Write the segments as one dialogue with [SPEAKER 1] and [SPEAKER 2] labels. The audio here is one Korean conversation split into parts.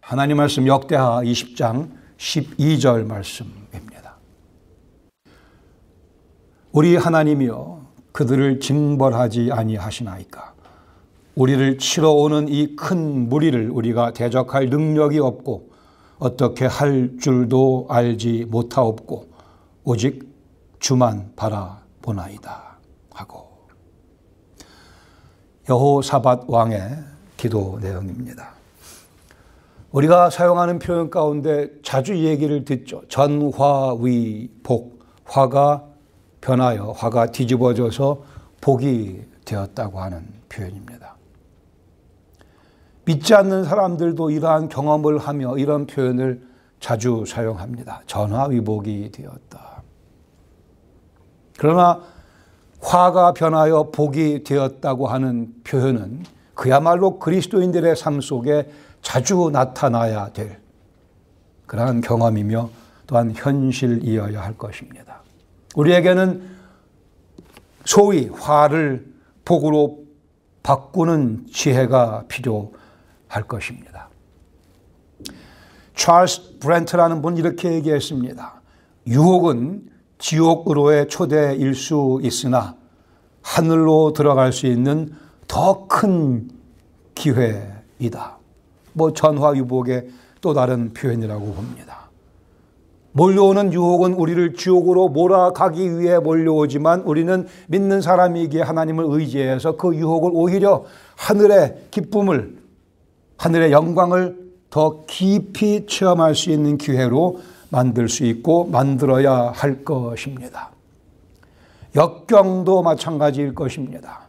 [SPEAKER 1] 하나님 말씀 역대하 20장 12절 말씀입니다. 우리 하나님이여 그들을 징벌하지 아니하시나이까. 우리를 치러 오는 이 큰 무리를 우리가 대적할 능력이 없고 어떻게 할 줄도 알지 못하옵고 오직 주만 바라보나이다 하고. 여호사밧 왕의 기도 내용입니다. 우리가 사용하는 표현 가운데 자주 얘기를 듣죠. 전화위복, 화가 변하여 화가 뒤집어져서 복이 되었다고 하는 표현입니다. 믿지 않는 사람들도 이러한 경험을 하며 이런 표현을 자주 사용합니다. 전화위복이 되었다. 그러나 화가 변하여 복이 되었다고 하는 표현은 그야말로 그리스도인들의 삶 속에 자주 나타나야 될 그러한 경험이며 또한 현실이어야 할 것입니다. 우리에게는 소위 화를 복으로 바꾸는 지혜가 필요할 것입니다. 찰스 브렌트라는 분이 이렇게 얘기했습니다. 유혹은 지옥으로의 초대일 수 있으나 하늘로 들어갈 수 있는 더 큰 기회이다. 전화위복의 또 다른 표현이라고 봅니다. 몰려오는 유혹은 우리를 지옥으로 몰아가기 위해 몰려오지만 우리는 믿는 사람이기에 하나님을 의지해서 그 유혹을 오히려 하늘의 기쁨을, 하늘의 영광을 더 깊이 체험할 수 있는 기회로 만들 수 있고 만들어야 할 것입니다. 역경도 마찬가지일 것입니다.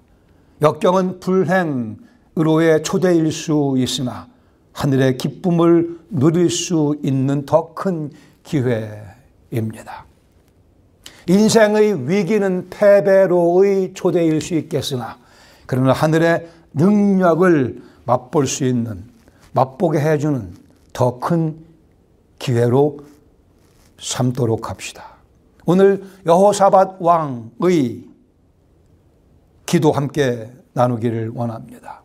[SPEAKER 1] 역경은 불행으로의 초대일 수 있으나 하늘의 기쁨을 누릴 수 있는 더 큰 기회입니다. 인생의 위기는 패배로의 초대일 수 있겠으나 그러나 하늘의 능력을 맛볼 수 있는, 맛보게 해주는 더 큰 기회로 삼도록 합시다. 오늘 여호사밧 왕의 기도 함께 나누기를 원합니다.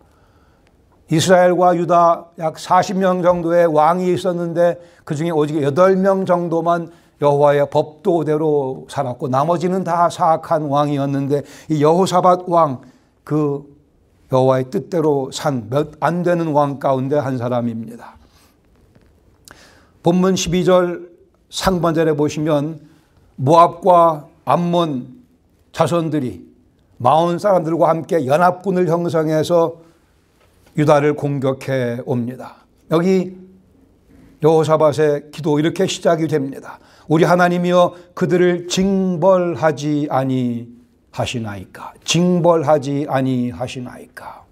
[SPEAKER 1] 이스라엘과 유다 약 40명 정도의 왕이 있었는데 그중에 오직 8명 정도만 여호와의 법도대로 살았고 나머지는 다 사악한 왕이었는데 이 여호사밧 왕, 그 여호와의 뜻대로 산 몇 안 되는 왕 가운데 한 사람입니다. 본문 12절 상반절에 보시면 모압과 암몬 자손들이 마온 사람들과 함께 연합군을 형성해서 유다를 공격해 옵니다. 여기 여호사밧의 기도 이렇게 시작이 됩니다. 우리 하나님이여 그들을 징벌하지 아니하시나이까. 징벌하지 아니하시나이까.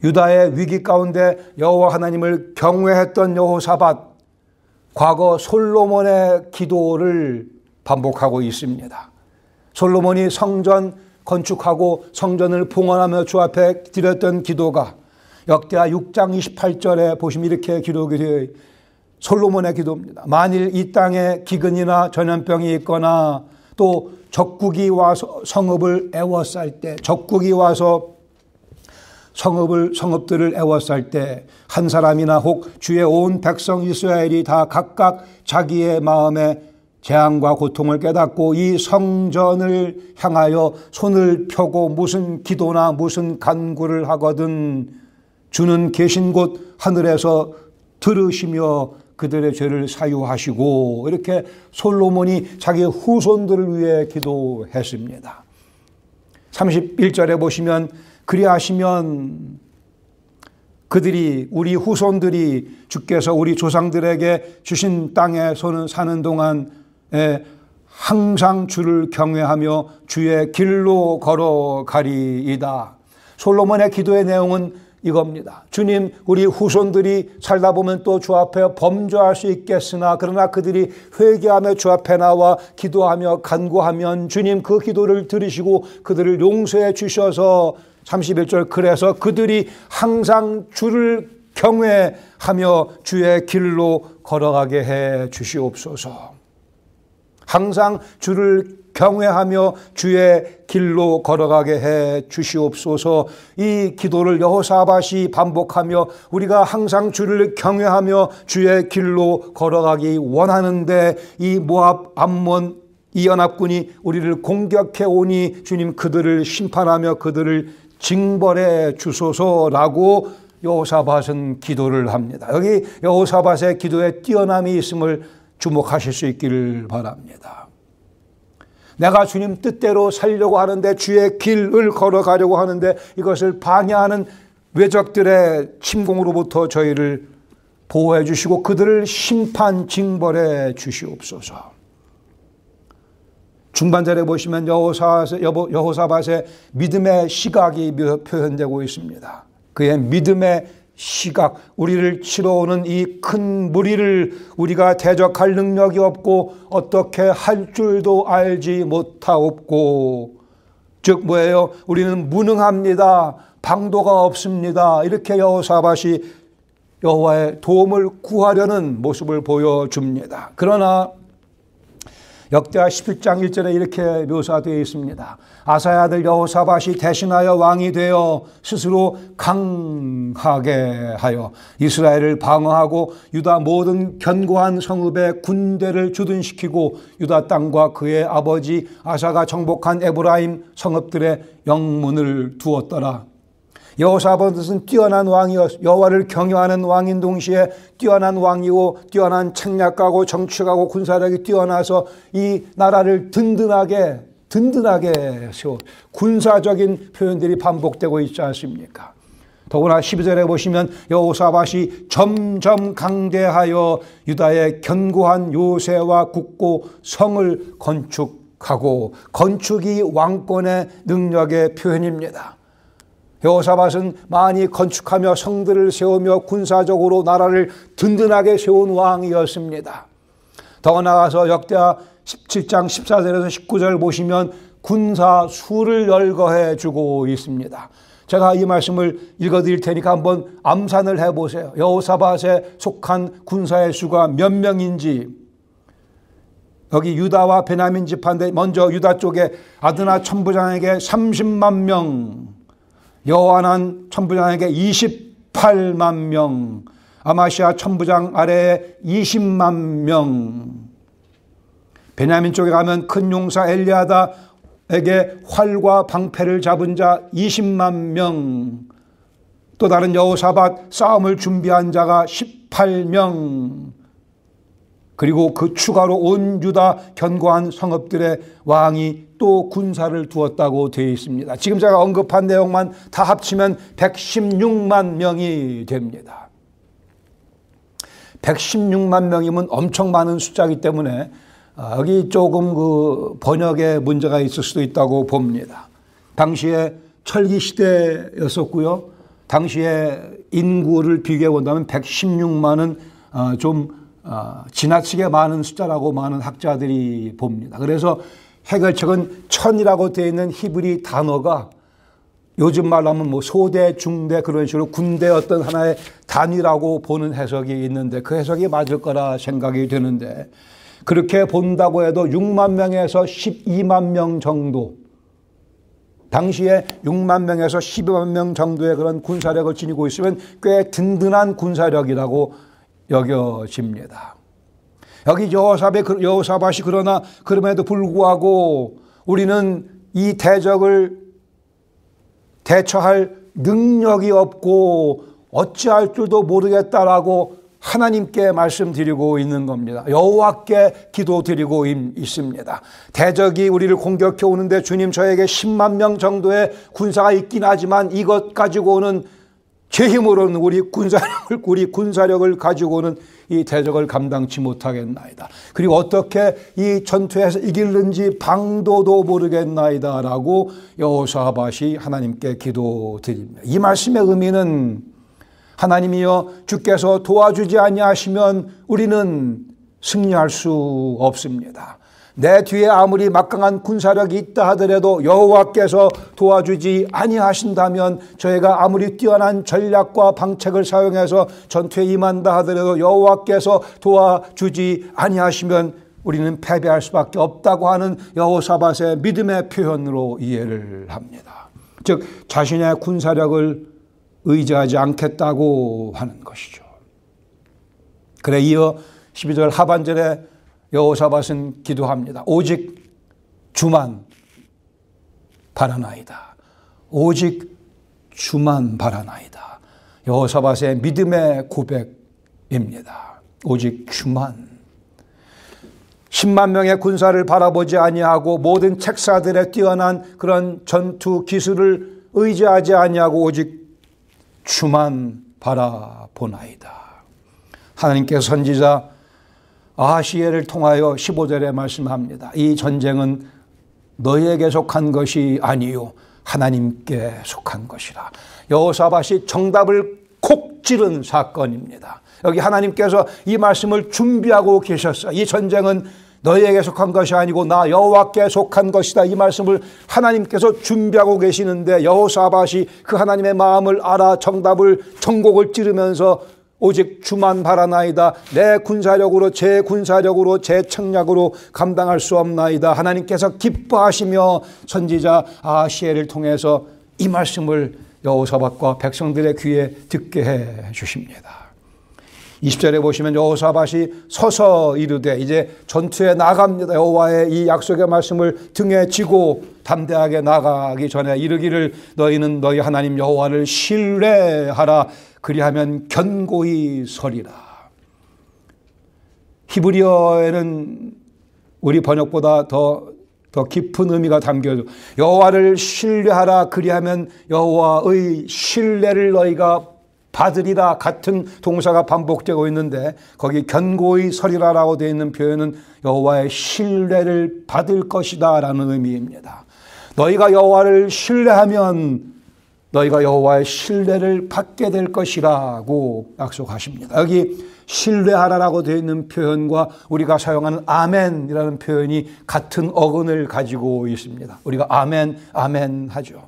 [SPEAKER 1] 유다의 위기 가운데 여호와 하나님을 경외했던 여호사밧, 과거 솔로몬의 기도를 반복하고 있습니다. 솔로몬이 성전 건축하고 성전을 봉헌하며 주 앞에 드렸던 기도가 역대하 6장 28절에 보시면 이렇게 기록이 되어 솔로몬의 기도입니다. 만일 이 땅에 기근이나 전염병이 있거나 또 적국이 와서 성읍을 애워쌀 때, 적국이 와서 성읍들을 애워쌀 때 한 사람이나 혹 주의 온 백성 이스라엘이 다 각각 자기의 마음에 재앙과 고통을 깨닫고 이 성전을 향하여 손을 펴고 무슨 기도나 무슨 간구를 하거든 주는 계신 곳 하늘에서 들으시며 그들의 죄를 사유하시고, 이렇게 솔로몬이 자기 후손들을 위해 기도했습니다. 31절에 보시면 그리하시면 그들이, 우리 후손들이 주께서 우리 조상들에게 주신 땅에 사는 동안 항상 주를 경외하며 주의 길로 걸어가리이다. 솔로몬의 기도의 내용은 이겁니다. 주님, 우리 후손들이 살다 보면 또 주 앞에 범죄할 수 있겠으나 그러나 그들이 회개하며 주 앞에 나와 기도하며 간구하면 주님 그 기도를 들으시고 그들을 용서해 주셔서 31절 그래서 그들이 항상 주를 경외하며 주의 길로 걸어가게 해 주시옵소서. 항상 주를 경외하며 주의 길로 걸어가게 해 주시옵소서. 이 기도를 여호사밧이 반복하며 우리가 항상 주를 경외하며 주의 길로 걸어가기 원하는데 이 모압, 암몬 이 연합군이 우리를 공격해 오니 주님 그들을 심판하며 그들을 징벌해 주소서라고 여호사밧은 기도를 합니다. 여기 여호사밧의 기도에 뛰어남이 있음을 주목하실 수 있기를 바랍니다. 내가 주님 뜻대로 살려고 하는데 주의 길을 걸어가려고 하는데 이것을 방해하는 외적들의 침공으로부터 저희를 보호해 주시고 그들을 심판 징벌해 주시옵소서. 중반절에 보시면 여호사밧의 믿음의 시각이 표현되고 있습니다. 그의 믿음의 시각, 우리를 치러오는 이 큰 무리를 우리가 대적할 능력이 없고 어떻게 할 줄도 알지 못하옵고, 즉 뭐예요? 우리는 무능합니다. 방도가 없습니다. 이렇게 여호사밧이 여호와의 도움을 구하려는 모습을 보여줍니다. 그러나 역대하 11장 1절에 이렇게 묘사되어 있습니다. 아사의 아들 여호사밧이 대신하여 왕이 되어 스스로 강하게 하여 이스라엘을 방어하고 유다 모든 견고한 성읍에 군대를 주둔시키고 유다 땅과 그의 아버지 아사가 정복한 에브라임 성읍들의 영문을 두었더라. 여호사밧은 뛰어난 왕이었, 여호와를 경외하는 왕인 동시에 뛰어난 왕이고 뛰어난 책략가고 정치가고 군사력이 뛰어나서 이 나라를 든든하게 세워 군사적인 표현들이 반복되고 있지 않습니까? 더구나 12절에 보시면 여호사밧이 점점 강대하여 유다의 견고한 요새와 굳고 성을 건축하고, 건축이 왕권의 능력의 표현입니다. 여호사밧은 많이 건축하며 성들을 세우며 군사적으로 나라를 든든하게 세운 왕이었습니다. 더 나아가서 역대하 17장 14절에서 19절 보시면 군사 수를 열거해 주고 있습니다. 제가 이 말씀을 읽어드릴 테니까 한번 암산을 해보세요. 여호사밧에 속한 군사의 수가 몇 명인지. 여기 유다와 베냐민 지파인데 먼저 유다 쪽에 아드나 천부장에게 30만 명, 여호하난 천부장에게 28만 명, 아마시아 천부장 아래에 20만 명. 베냐민 쪽에 가면 큰 용사 엘리아다에게 활과 방패를 잡은 자 20만 명, 또 다른 여호사밧 싸움을 준비한 자가 18명, 그리고 그 추가로 온 유다 견고한 성읍들의 왕이 또 군사를 두었다고 되어 있습니다. 지금 제가 언급한 내용만 다 합치면 116만 명이 됩니다. 116만 명이면 엄청 많은 숫자이기 때문에 여기 조금 그 번역에 문제가 있을 수도 있다고 봅니다. 당시에 철기 시대였었고요. 당시에 인구를 비교해 본다면 116만은 좀 지나치게 많은 숫자라고 많은 학자들이 봅니다. 그래서 해결책은 천이라고 되어 있는 히브리 단어가 요즘 말로 하면 뭐 소대, 중대 그런 식으로 군대 어떤 하나의 단위라고 보는 해석이 있는데 그 해석이 맞을 거라 생각이 되는데, 그렇게 본다고 해도 6만 명에서 12만 명 정도, 당시에 6만 명에서 12만 명 정도의 그런 군사력을 지니고 있으면 꽤 든든한 군사력이라고 여겨집니다. 여기 여호사밧이 그러나 그럼에도 불구하고 우리는 이 대적을 대처할 능력이 없고 어찌할 줄도 모르겠다라고 하나님께 말씀드리고 있는 겁니다. 여호와께 기도드리고 있습니다. 대적이 우리를 공격해 오는데 주님 저에게 10만 명 정도의 군사가 있긴 하지만 이것 가지고는 제 힘으로는 우리 군사력을 가지고는 이 대적을 감당치 못하겠나이다. 그리고 어떻게 이 전투에서 이길는지 방도도 모르겠나이다 라고 여호사밧이 하나님께 기도드립니다. 이 말씀의 의미는 하나님이여 주께서 도와주지 아니하시면 우리는 승리할 수 없습니다. 내 뒤에 아무리 막강한 군사력이 있다 하더라도 여호와께서 도와주지 아니하신다면, 저희가 아무리 뛰어난 전략과 방책을 사용해서 전투에 임한다 하더라도 여호와께서 도와주지 아니하시면 우리는 패배할 수밖에 없다고 하는 여호사밧의 믿음의 표현으로 이해를 합니다. 즉 자신의 군사력을 의지하지 않겠다고 하는 것이죠. 그래 이어 12절 하반절에 여호사밧은 기도합니다. 오직 주만 바라나이다. 오직 주만 바라나이다. 여호사밧의 믿음의 고백입니다. 오직 주만. 10만 명의 군사를 바라보지 아니하고 모든 책사들의 뛰어난 그런 전투 기술을 의지하지 아니하고 오직 주만 바라보나이다. 하나님께서 선지자 아하시엘을 통하여 15절에 말씀합니다. 이 전쟁은 너희에게 속한 것이 아니요 하나님께 속한 것이라. 여호사밧이 정답을 콕 찌른 사건입니다. 여기 하나님께서 이 말씀을 준비하고 계셨어요. 이 전쟁은 너희에게 속한 것이 아니고 나 여호와께 속한 것이다. 이 말씀을 하나님께서 준비하고 계시는데 여호사밧이 그 하나님의 마음을 알아 정곡을 찌르면서 오직 주만 바라나이다. 내 군사력으로 제 군사력으로 제 책략으로 감당할 수 없나이다. 하나님께서 기뻐하시며 선지자 아하시엘을 통해서 이 말씀을 여호사밧과 백성들의 귀에 듣게 해 주십니다. 20절에 보시면 여호사밧이 서서 이르되 이제 전투에 나갑니다. 여호와의 이 약속의 말씀을 등에 지고 담대하게 나가기 전에 이르기를 너희는 너희 하나님 여호와를 신뢰하라. 그리하면 견고히 서리라. 히브리어에는 우리 번역보다 더 깊은 의미가 담겨져. 여호와를 신뢰하라. 그리하면 여호와의 신뢰를 너희가 받으리라. 같은 동사가 반복되고 있는데 거기 견고히 서리라라고 되어 있는 표현은 여호와의 신뢰를 받을 것이다 라는 의미입니다. 너희가 여호와를 신뢰하면 너희가 여호와의 신뢰를 받게 될 것이라고 약속하십니다. 여기 신뢰하라라고 되어 있는 표현과 우리가 사용하는 아멘이라는 표현이 같은 어근을 가지고 있습니다. 우리가 아멘, 아멘 하죠.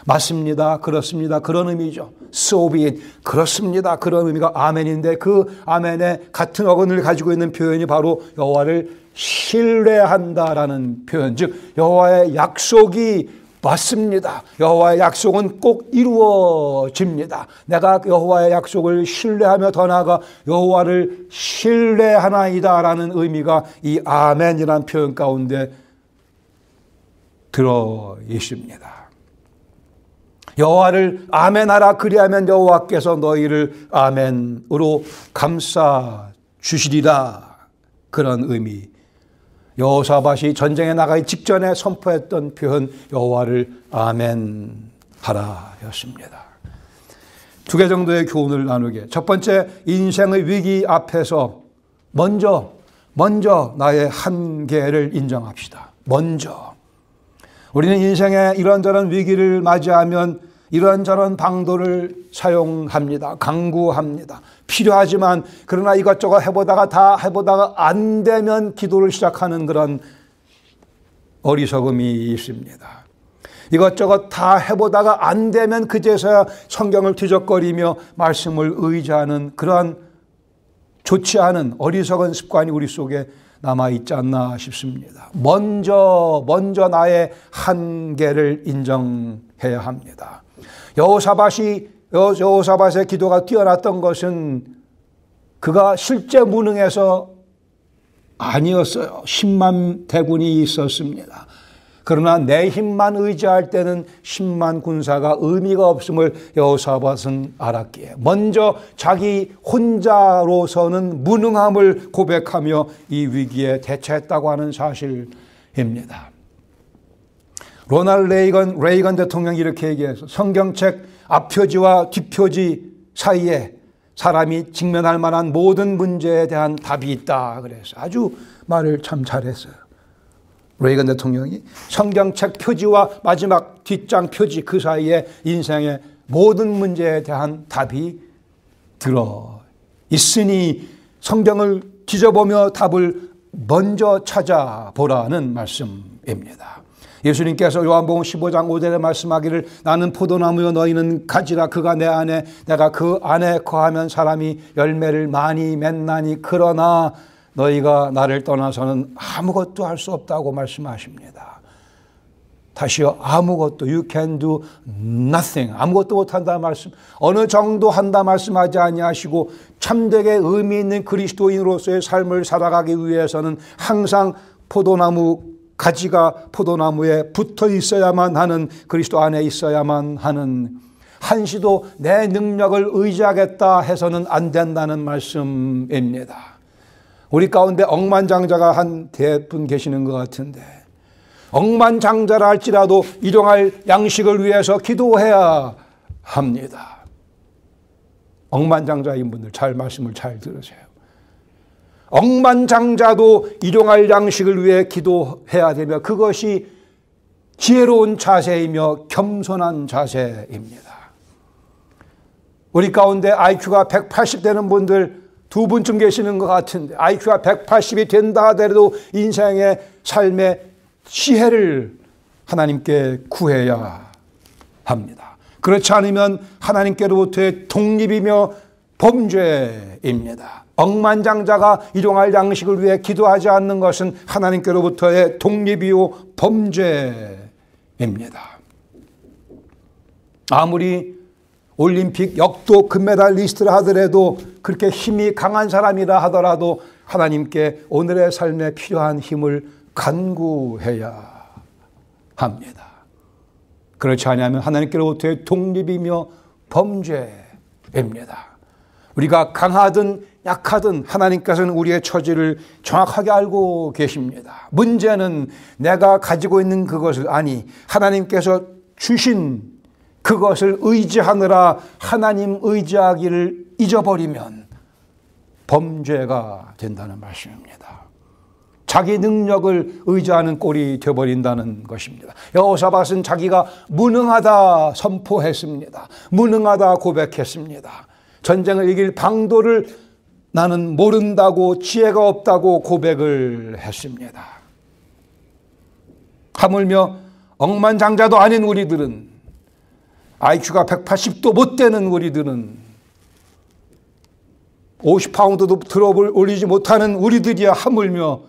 [SPEAKER 1] 맞습니다. 그렇습니다. 그런 의미죠. So be it. 그렇습니다. 그런 의미가 아멘인데 그 아멘에 같은 어근을 가지고 있는 표현이 바로 여호와를 신뢰한다라는 표현. 즉 여호와의 약속이 맞습니다. 여호와의 약속은 꼭 이루어집니다. 내가 여호와의 약속을 신뢰하며 더 나아가 여호와를 신뢰하나이다라는 의미가 이 아멘이라는 표현 가운데 들어 있습니다. 여호와를 아멘하라. 그리하면 여호와께서 너희를 아멘으로 감싸 주시리라. 그런 의미. 여호사밧이 전쟁에 나가기 직전에 선포했던 표현 여호와를 아멘하라 였습니다. 두 개 정도의 교훈을 나누게. 첫 번째, 인생의 위기 앞에서 먼저 나의 한계를 인정합시다. 먼저. 우리는 인생에 이런저런 위기를 맞이하면 이런저런 방도를 사용합니다. 강구합니다. 필요하지만 그러나 이것저것 해보다가 안 되면 기도를 시작하는 그런 어리석음이 있습니다. 이것저것 다 해보다가 안 되면 그제서야 성경을 뒤적거리며 말씀을 의지하는 그런 좋지 않은 어리석은 습관이 우리 속에 남아있지 않나 싶습니다. 먼저 나의 한계를 인정해야 합니다. 여호사밧의 기도가 뛰어났던 것은 그가 실제 무능해서 아니었어요. 10만 대군이 있었습니다. 그러나 내 힘만 의지할 때는 10만 군사가 의미가 없음을 여호사밧은 알았기에 먼저 자기 혼자로서는 무능함을 고백하며 이 위기에 대처했다고 하는 사실입니다. 로널드 레이건 대통령이 이렇게 얘기해서 성경책 앞표지와 뒷표지 사이에 사람이 직면할 만한 모든 문제에 대한 답이 있다 그래서 아주 말을 참 잘했어요. 레이건 대통령이 성경책 표지와 마지막 뒷장 표지 그 사이에 인생의 모든 문제에 대한 답이 들어 있으니 성경을 뒤져보며 답을 먼저 찾아보라는 말씀입니다. 예수님께서 요한복음 15장 5절에 말씀하기를 나는 포도나무요 너희는 가지라 그가 내 안에 내가 그 안에 거하면 사람이 열매를 많이 맺나니 그러나 너희가 나를 떠나서는 아무것도 할 수 없다고 말씀하십니다. 다시요. 아무것도. You can do nothing. 아무것도 못한다 말씀. 어느 정도 한다 말씀하지 아니하시고 참되게 의미 있는 그리스도인으로서의 삶을 살아가기 위해서는 항상 포도나무 가지가 포도나무에 붙어 있어야만 하는, 그리스도 안에 있어야만 하는, 한시도 내 능력을 의지하겠다 해서는 안 된다는 말씀입니다. 우리 가운데 억만장자가 한 대분 계시는 것 같은데, 억만장자라 할지라도 일용할 양식을 위해서 기도해야 합니다. 억만장자인 분들 말씀을 잘 들으세요. 억만장자도 일용할 양식을 위해 기도해야 되며 그것이 지혜로운 자세이며 겸손한 자세입니다. 우리 가운데 IQ가 180 되는 분들 두 분쯤 계시는 것 같은데, IQ가 180이 된다 하더라도 인생의 삶의 지혜를 하나님께 구해야 합니다. 그렇지 않으면 하나님께로부터의 독립이며 범죄입니다. 억만장자가 일용할 양식을 위해 기도하지 않는 것은 하나님께로부터의 독립이요 범죄입니다. 아무리 올림픽 역도 금메달리스트라 하더라도, 그렇게 힘이 강한 사람이라 하더라도 하나님께 오늘의 삶에 필요한 힘을 간구해야 합니다. 그렇지 않으면 하나님께로부터의 독립이며 범죄입니다. 우리가 강하든 약하든 하나님께서는 우리의 처지를 정확하게 알고 계십니다. 문제는 내가 가지고 있는 그것을, 아니 하나님께서 주신 그것을 의지하느라 하나님 의지하기를 잊어버리면 범죄가 된다는 말씀입니다. 자기 능력을 의지하는 꼴이 되어버린다는 것입니다. 여호사밧은 자기가 무능하다 선포했습니다. 무능하다 고백했습니다. 전쟁을 이길 방도를 나는 모른다고, 지혜가 없다고 고백을 했습니다. 하물며 억만장자도 아닌 우리들은, IQ가 180도 못 되는 우리들은, 50파운드도 들어 올리지 못하는 우리들이야 하물며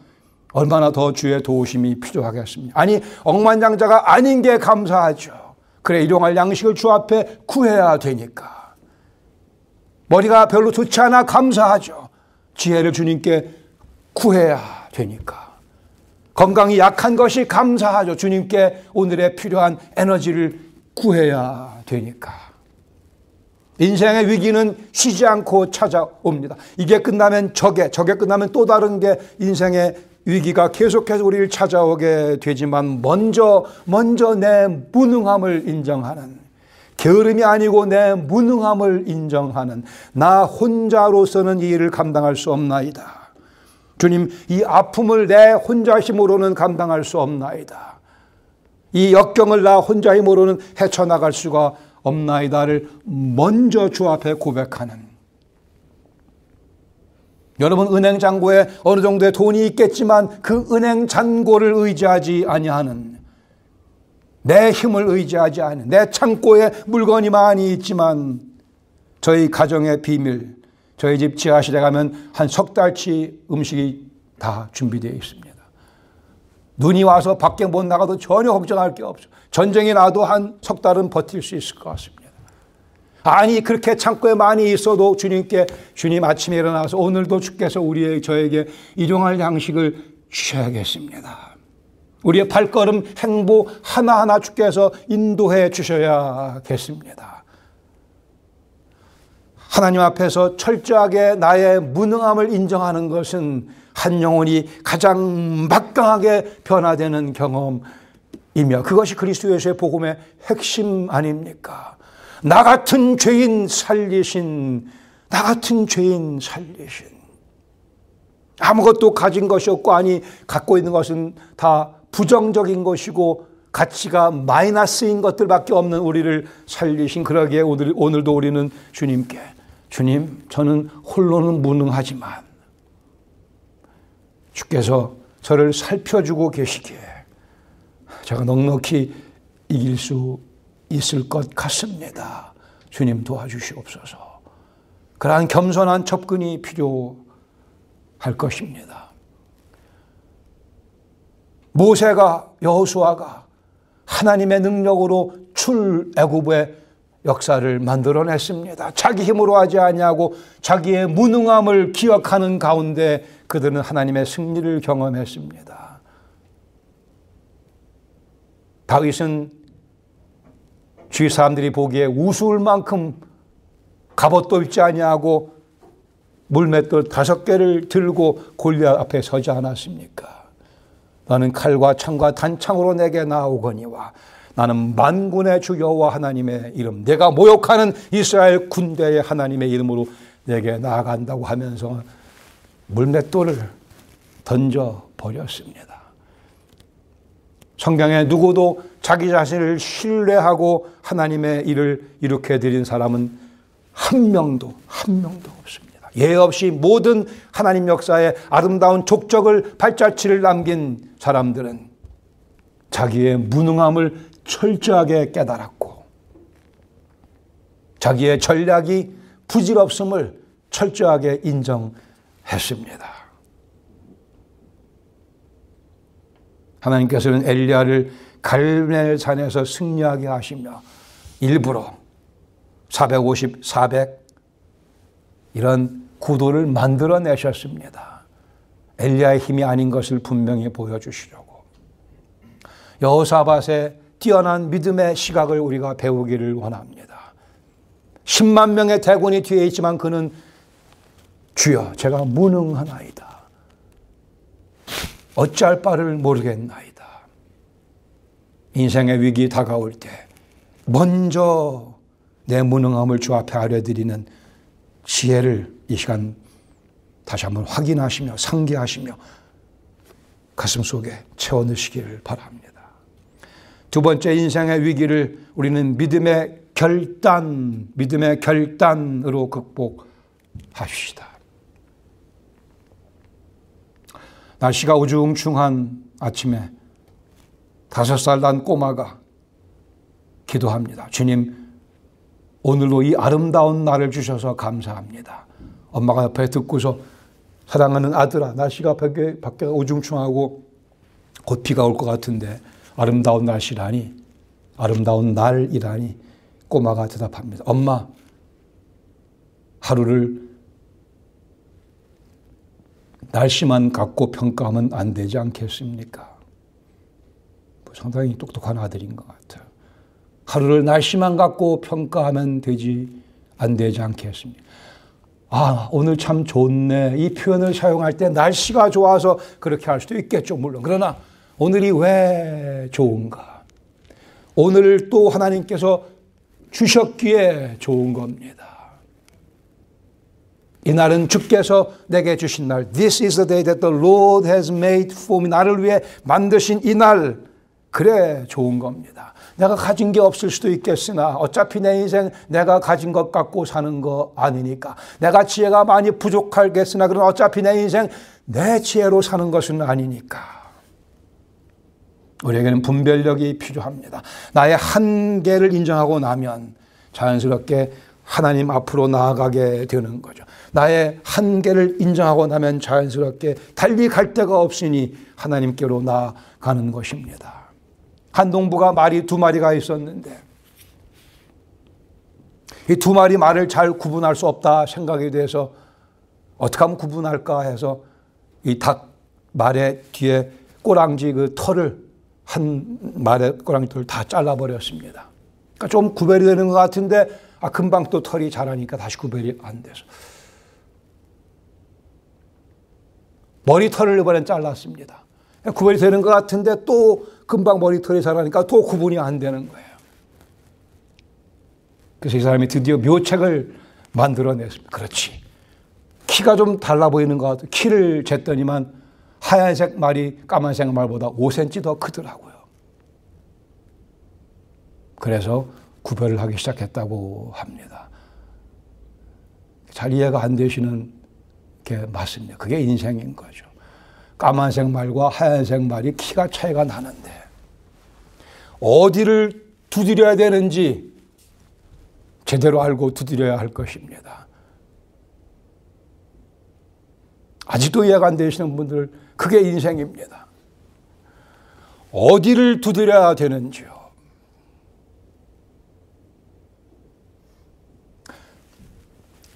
[SPEAKER 1] 얼마나 더 주의 도우심이 필요하겠습니까? 아니, 억만장자가 아닌 게 감사하죠. 그래, 일용할 양식을 주 앞에 구해야 되니까. 머리가 별로 좋지 않아 감사하죠. 지혜를 주님께 구해야 되니까. 건강이 약한 것이 감사하죠. 주님께 오늘의 필요한 에너지를 구해야 되니까. 인생의 위기는 쉬지 않고 찾아옵니다. 이게 끝나면 저게 끝나면 또 다른 게, 인생의 위기가 계속해서 우리를 찾아오게 되지만 먼저 내 무능함을 인정하는, 게으름이 아니고 내 무능함을 인정하는, 나 혼자로서는 이 일을 감당할 수 없나이다. 주님, 이 아픔을 내 혼자 힘으로는 감당할 수 없나이다. 이 역경을 나 혼자 힘으로는 헤쳐나갈 수가 없나이다를 먼저 주 앞에 고백하는. 여러분, 은행 잔고에 어느 정도의 돈이 있겠지만 그 은행 잔고를 의지하지 아니하는, 내 힘을 의지하지 않은, 내 창고에 물건이 많이 있지만 저희 가정의 비밀, 저희 집 지하실에 가면 한 석 달치 음식이 다 준비되어 있습니다. 눈이 와서 밖에 못 나가도 전혀 걱정할 게 없죠. 전쟁이 나도 한 석 달은 버틸 수 있을 것 같습니다. 아니, 그렇게 창고에 많이 있어도 주님께, 주님 아침에 일어나서 오늘도 주께서 저에게 일용할 양식을 주셔야겠습니다. 우리의 발걸음 행보 하나하나 주께서 인도해 주셔야겠습니다. 하나님 앞에서 철저하게 나의 무능함을 인정하는 것은 한 영혼이 가장 막강하게 변화되는 경험이며, 그것이 그리스도 예수의 복음의 핵심 아닙니까? 나 같은 죄인 살리신, 나 같은 죄인 살리신. 아무것도 가진 것이 없고, 아니 갖고 있는 것은 다 부정적인 것이고 가치가 마이너스인 것들밖에 없는 우리를 살리신, 그러기에 오늘도 우리는 주님께, 주님, 저는 홀로는 무능하지만 주께서 저를 살펴주고 계시기에 제가 넉넉히 이길 수 있을 것 같습니다. 주님 도와주시옵소서. 그러한 겸손한 접근이 필요합니다. 할 것입니다. 모세가, 여호수아가 하나님의 능력으로 출애굽의 역사를 만들어냈습니다. 자기 힘으로 하지 아니하고 자기의 무능함을 기억하는 가운데 그들은 하나님의 승리를 경험했습니다. 다윗은 주위 사람들이 보기에 우스울 만큼 갑옷도 입지 아니하고 물맷돌 5개를 들고 골리앗 앞에 서지 않았습니까? 나는 칼과 창과 단창으로 내게 나오거니와 나는 만군의 주 여호와 하나님의 이름, 내가 모욕하는 이스라엘 군대의 하나님의 이름으로 내게 나아간다고 하면서 물맷돌을 던져버렸습니다. 성경에 누구도 자기 자신을 신뢰하고 하나님의 일을 일으켜드린 사람은 한 명도 없습니다. 예외 없이 모든 하나님 역사에 아름다운 족적을 발자취를 남긴 사람들은 자기의 무능함을 철저하게 깨달았고 자기의 전략이 부질없음을 철저하게 인정했습니다. 하나님께서는 엘리야를 갈멜 산에서 승리하게 하시며 일부러 450, 400 이런 구도를 만들어내셨습니다. 엘리야의 힘이 아닌 것을 분명히 보여주시려고. 여호사밧의 뛰어난 믿음의 시각을 우리가 배우기를 원합니다. 10만 명의 대군이 뒤에 있지만 그는 주여 제가 무능하나이다. 어찌할 바를 모르겠나이다. 인생의 위기 다가올 때 먼저 내 무능함을 주 앞에 아뢰드리는 지혜를 이 시간 다시 한번 확인하시며 상기하시며 가슴 속에 채워 넣으시기를 바랍니다. 두 번째 인생의 위기를 우리는 믿음의 결단으로 극복합시다. 날씨가 우중충한 아침에 5살 난 꼬마가 기도합니다. 주님, 오늘로 이 아름다운 날을 주셔서 감사합니다. 엄마가 옆에 듣고서 사랑하는 아들아, 날씨가 밖에가 우중충하고 곧 비가 올 것 같은데 아름다운 날씨라니, 아름다운 날이라니. 꼬마가 대답합니다. 엄마, 하루를 날씨만 갖고 평가하면 안 되지 않겠습니까? 상당히 똑똑한 아들인 것 같아요. 하루를 날씨만 갖고 평가하면 안 되지 않겠습니까? 아, 오늘 참 좋네. 이 표현을 사용할 때 날씨가 좋아서 그렇게 할 수도 있겠죠, 물론. 그러나 오늘이 왜 좋은가? 오늘을 또 하나님께서 주셨기에 좋은 겁니다. 이 날은 주께서 내게 주신 날. This is the day that the Lord has made for me. 나를 위해 만드신 이 날. 그래 좋은 겁니다. 내가 가진 게 없을 수도 있겠으나 어차피 내 인생 내가 가진 것 갖고 사는 거 아니니까. 내가 지혜가 많이 부족하겠으나 그러나 어차피 내 인생 내 지혜로 사는 것은 아니니까. 우리에게는 분별력이 필요합니다. 나의 한계를 인정하고 나면 자연스럽게 하나님 앞으로 나아가게 되는 거죠. 나의 한계를 인정하고 나면 자연스럽게 달리 갈 데가 없으니 하나님께로 나아가는 것입니다. 한 농부가 말이 2마리가 있었는데 이 2마리 말을 잘 구분할 수 없다 생각이 돼서 어떻게 하면 구분할까 해서 이 닭 말의 뒤에 꼬랑지 그 털을 한 말의 꼬랑지 털을 다 잘라버렸습니다. 그러니까 좀 구별이 되는 것 같은데 금방 또 털이 자라니까 다시 구별이 안 돼서 머리털을 이번엔 잘랐습니다. 구별이 되는 것 같은데 또 금방 머리털이 자라니까 또 구분이 안 되는 거예요. 그래서 이 사람이 드디어 묘책을 만들어냈습니다. 그렇지. 키가 좀 달라 보이는 것 같아요. 키를 쟀더니만 하얀색 말이 까만색 말보다 5cm 더 크더라고요. 그래서 구별을 하기 시작했다고 합니다. 잘 이해가 안 되시는 게 맞습니다. 그게 인생인 거죠. 까만색 말과 하얀색 말이 키가 차이가 나는데 어디를 두드려야 되는지 제대로 알고 두드려야 할 것입니다. 아직도 이해가 안 되시는 분들, 그게 인생입니다. 어디를 두드려야 되는지요.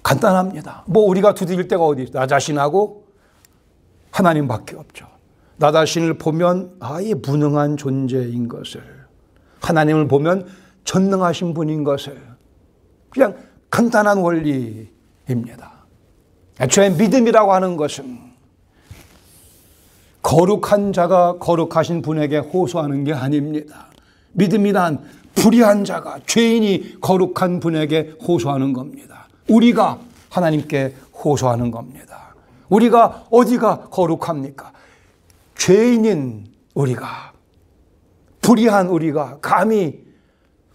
[SPEAKER 1] 간단합니다. 뭐 우리가 두드릴 데가 어디 있어요? 나 자신하고 하나님밖에 없죠. 나 자신을 보면 이 무능한 존재인 것을, 하나님을 보면 전능하신 분인 것을, 그냥 간단한 원리입니다. 애초에 믿음이라고 하는 것은 거룩한 자가 거룩하신 분에게 호소하는 게 아닙니다. 믿음이란 불의한 자가, 죄인이 거룩한 분에게 호소하는 겁니다. 우리가 하나님께 호소하는 겁니다. 우리가 어디가 거룩합니까? 죄인인 우리가, 불의한 우리가 감히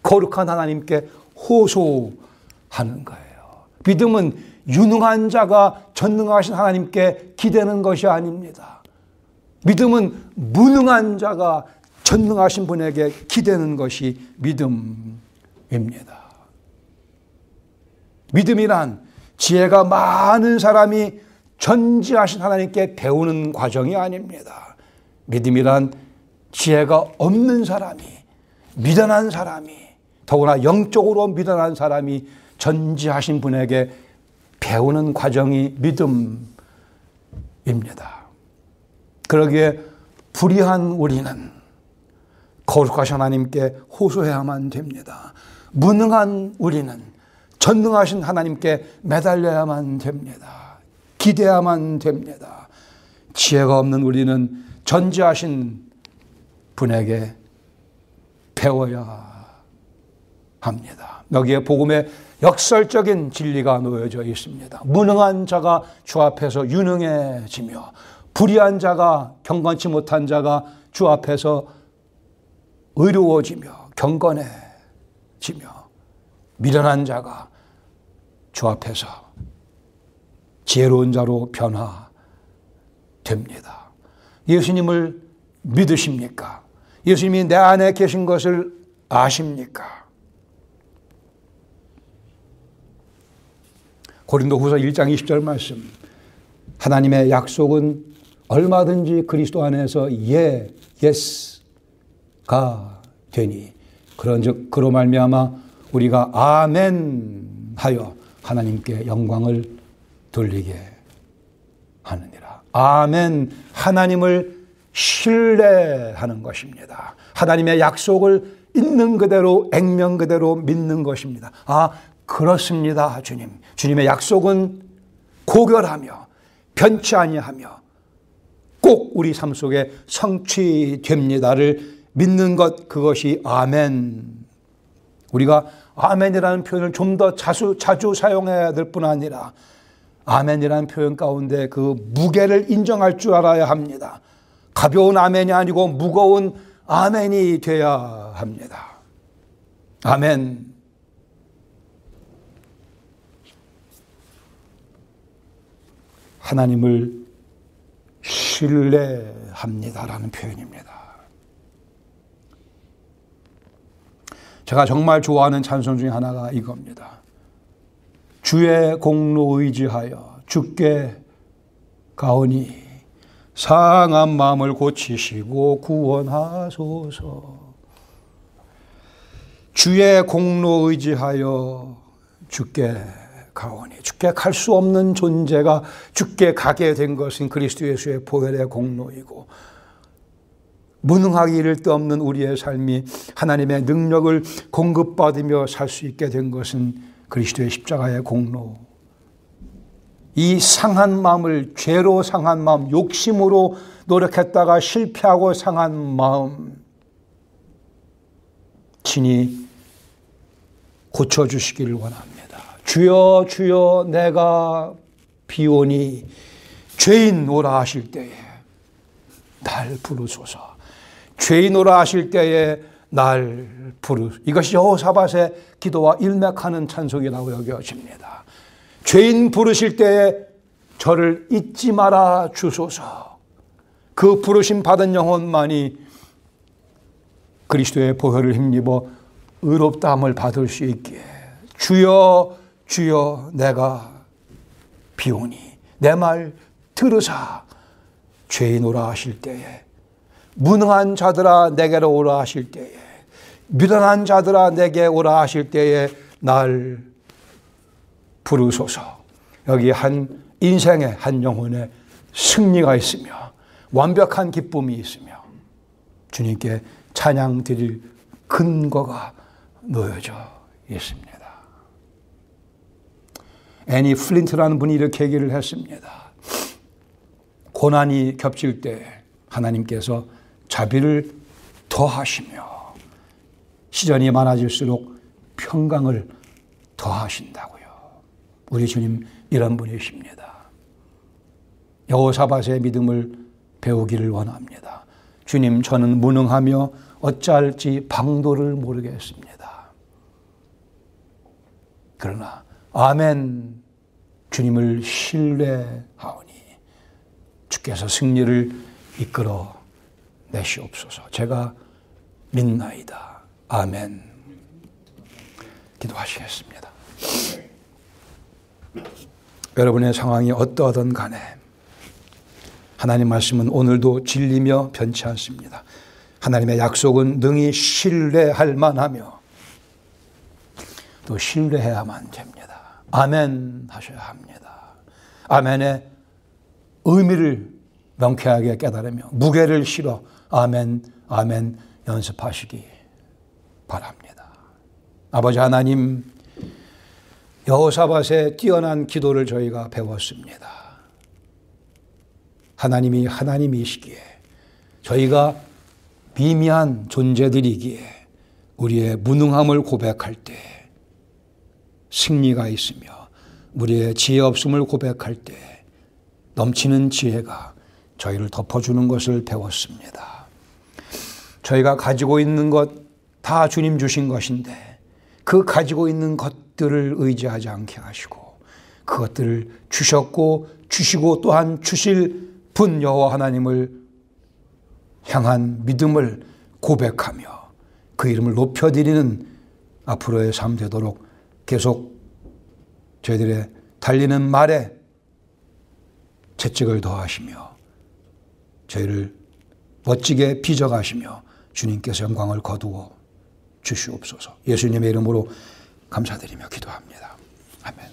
[SPEAKER 1] 거룩한 하나님께 호소하는 거예요. 믿음은 유능한 자가 전능하신 하나님께 기대는 것이 아닙니다. 믿음은 무능한 자가 전능하신 분에게 기대는 것이 믿음입니다. 믿음이란 지혜가 많은 사람이 전지하신 하나님께 배우는 과정이 아닙니다. 믿음이란 지혜가 없는 사람이, 미련한 사람이, 더구나 영적으로 미련한 사람이 전지하신 분에게 배우는 과정이 믿음입니다. 그러기에 불의한 우리는 거룩하신 하나님께 호소해야만 됩니다. 무능한 우리는 전능하신 하나님께 매달려야만 됩니다. 기대야만 됩니다. 지혜가 없는 우리는 전지하신 분에게 배워야 합니다. 여기에 복음의 역설적인 진리가 놓여져 있습니다. 무능한 자가 주 앞에서 유능해지며, 불의한 자가, 경건치 못한 자가 주 앞에서 의로워지며 경건해지며, 미련한 자가 주 앞에서 지혜로운 자로 변화됩니다. 예수님을 믿으십니까? 예수님이 내 안에 계신 것을 아십니까? 고린도후서 1장 20절 말씀, 하나님의 약속은 얼마든지 그리스도 안에서 예스가 되니 그런즉 그로 말미암아 우리가 아멘 하여 하나님께 영광을 돌리게 하느니라. 아멘, 하나님을 신뢰하는 것입니다. 하나님의 약속을 있는 그대로, 액면 그대로 믿는 것입니다. 그렇습니다, 주님. 주님의 약속은 고결하며 변치 아니하며 꼭 우리 삶 속에 성취됩니다를 믿는 것, 그것이 아멘. 우리가 아멘이라는 표현을 좀 더 자주 사용해야 될 뿐 아니라 아멘이라는 표현 가운데 그 무게를 인정할 줄 알아야 합니다. 가벼운 아멘이 아니고 무거운 아멘이 돼야 합니다. 아멘. 하나님을 신뢰합니다라는 표현입니다. 제가 정말 좋아하는 찬송 중에 하나가 이겁니다. 주의 공로 의지하여 주께 가오니 상한 마음을 고치시고 구원하소서. 주의 공로 의지하여 주께 가오니, 주께 갈 수 없는 존재가 주께 가게 된 것은 그리스도 예수의 보혈의 공로이고, 무능하기 이를 데 없는 우리의 삶이 하나님의 능력을 공급받으며 살 수 있게 된 것은 그리스도의 십자가의 공로. 이 상한 마음을, 죄로 상한 마음, 욕심으로 노력했다가 실패하고 상한 마음, 친히 고쳐주시기를 원합니다. 주여 주여 내가 비오니 죄인 오라 하실 때에 날 부르소서. 죄인 오라 하실 때에 날 부르소서. 이것이 여호사밧의 기도와 일맥하는 찬송이라고 여겨집니다. 죄인 부르실 때에 저를 잊지 마라 주소서. 그 부르심 받은 영혼만이 그리스도의 보혈을 힘입어 의롭다함을 받을 수 있기에 주여 주여 내가 비오니, 내 말 들으사 죄인 오라 하실 때에, 무능한 자들아 내게로 오라 하실 때에, 미련한 자들아 내게 오라 하실 때에 날 부르소서. 여기 한 인생의 한 영혼의 승리가 있으며 완벽한 기쁨이 있으며 주님께 찬양 드릴 근거가 놓여져 있습니다. 애니 플린트라는 분이 이렇게 얘기를 했습니다. 고난이 겹칠 때 하나님께서 자비를 더하시며 시련이 많아질수록 평강을 더하신다고요. 우리 주님 이런 분이십니다. 여호사밧의 믿음을 배우기를 원합니다. 주님, 저는 무능하며 어찌할지 방도를 모르겠습니다. 그러나 아멘, 주님을 신뢰하오니 주께서 승리를 이끌어 내시옵소서. 제가 믿나이다. 아멘. 기도하시겠습니다. 여러분의 상황이 어떠하든 간에 하나님 말씀은 오늘도 진리며 변치 않습니다. 하나님의 약속은 능히 신뢰할 만하며 또 신뢰해야만 됩니다. 아멘 하셔야 합니다. 아멘의 의미를 명쾌하게 깨달으며 무게를 실어 아멘, 아멘 연습하시기 바랍니다. 아버지 하나님, 여호사밧의 뛰어난 기도를 저희가 배웠습니다. 하나님이 하나님이시기에 저희가 미미한 존재들이기에 우리의 무능함을 고백할 때 승리가 있으며 우리의 지혜 없음을 고백할 때 넘치는 지혜가 저희를 덮어주는 것을 배웠습니다. 저희가 가지고 있는 것 다 주님 주신 것인데 그 가지고 있는 것들을 의지하지 않게 하시고 그것들을 주셨고 주시고 또한 주실 분 여호와 하나님을 향한 믿음을 고백하며 그 이름을 높여드리는 앞으로의 삶 되도록 계속 저희들의 달리는 말에 채찍을 더하시며 저희를 멋지게 빚어가시며 주님께서 영광을 거두어 주시옵소서. 예수님의 이름으로 감사드리며 기도합니다. 아멘.